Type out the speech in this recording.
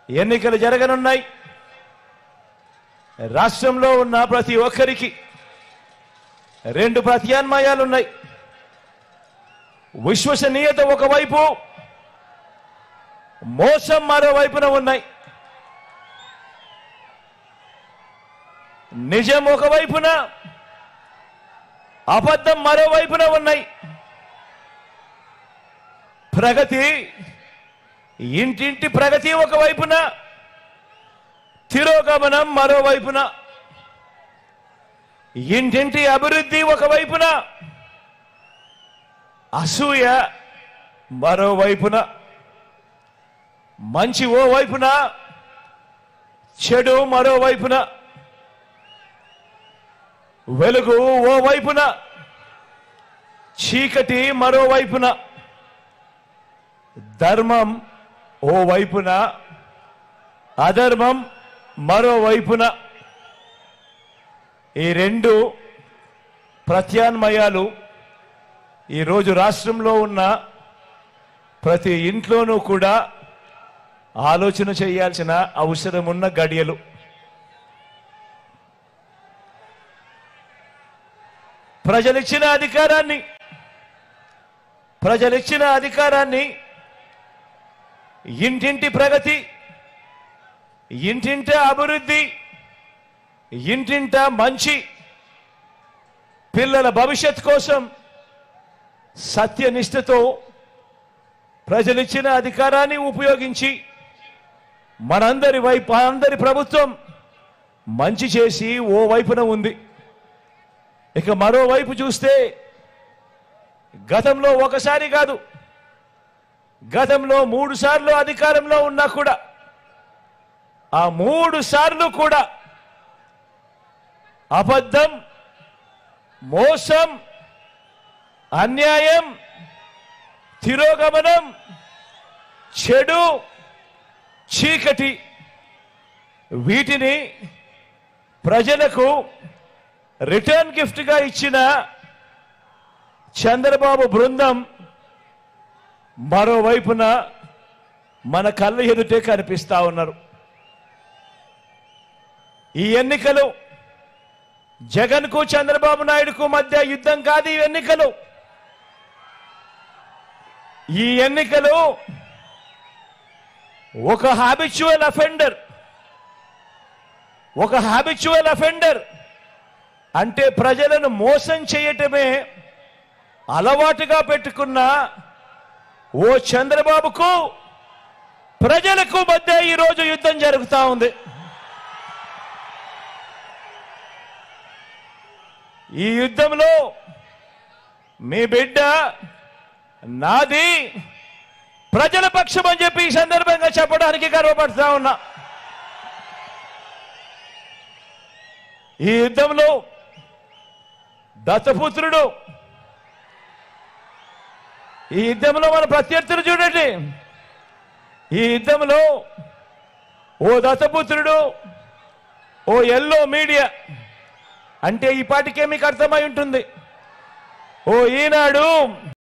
ఎన్నికలు జరగనున్నాయి. రాష్ట్రంలో ఉన్న ప్రతి ఒక్కరికి రెండు ప్రత్యామ్నాయాలున్నాయి. విశ్వసనీయత ఒకవైపు, మోసం మరోవైపున ఉన్నాయి. నిజం ఒకవైపున, అబద్ధం మరోవైపున ఉన్నాయి. ప్రగతి, ఇంటింటి ప్రగతి ఒకవైపున, తిరోగమనం మరోవైపున. ఇంటింటి అభివృద్ధి ఒకవైపున, అసూయ మరోవైపున. మంచి ఓ వైపున, చెడు మరోవైపున. వెలుగు ఓ వైపున, చీకటి మరోవైపున. ధర్మం ఓ వైపున, అధర్మం మరోవైపున. ఈ రెండు ప్రత్యామ్నాయాలు ఈరోజు రాష్ట్రంలో ఉన్న ప్రతి ఇంట్లోనూ కూడా ఆలోచన చేయాల్సిన అవసరం ఉన్న గడియలు. ప్రజలిచ్చిన అధికారాన్ని ఇంటింటి ప్రగతి, ఇంటింట అభివృద్ధి, ఇంటింట మంచి, పిల్లల భవిష్యత్ కోసం సత్యనిష్టతో ప్రజలిచ్చిన అధికారాన్ని ఉపయోగించి మనందరి ప్రభుత్వం మంచి చేసి ఓ వైపున ఉంది. ఇక మరోవైపు చూస్తే గతంలో ఒకసారి కాదు, గతంలో 3 సార్లు అధికారంలో ఉన్నా కూడా ఆ 3 సార్లు కూడా అబద్ధం, మోసం, అన్యాయం, తిరోగమనం, చెడు, చీకటి, వీటిని ప్రజలకు రిటర్న్ గిఫ్ట్గా ఇచ్చిన చంద్రబాబు బృందం మరోవైపున మన కళ్ళ ఎదుటే కనిపిస్తా ఉన్నారు. ఈ ఎన్నికలు జగన్కు చంద్రబాబు నాయుడుకు మధ్య యుద్ధం కాదు. ఈ ఎన్నికలు ఒక హ్యాబిచువల్ అఫెండర్ అంటే ప్రజలను మోసం చేయటమే అలవాటుగా పెట్టుకున్న ఓ చంద్రబాబుకు ప్రజలకు మధ్య ఈరోజు యుద్ధం జరుగుతూ ఉంది. ఈ యుద్ధంలో మీ బిడ్డ నాది ప్రజల పక్షం అని చెప్పి ఈ సందర్భంగా చెప్పడానికి గర్వపడుతూ ఉన్నా. ఈ యుద్ధంలో దత్తపుత్రుడు, ఈ యుద్ధంలో మన ప్రత్యర్థులు చూడండి. ఈ యుద్ధంలో ఓ దత్తపుత్రుడు, ఓ ఎల్లో మీడియా అంటే ఈ పాటికే మీకు అర్థమై ఉంటుంది. ఓ ఈనాడు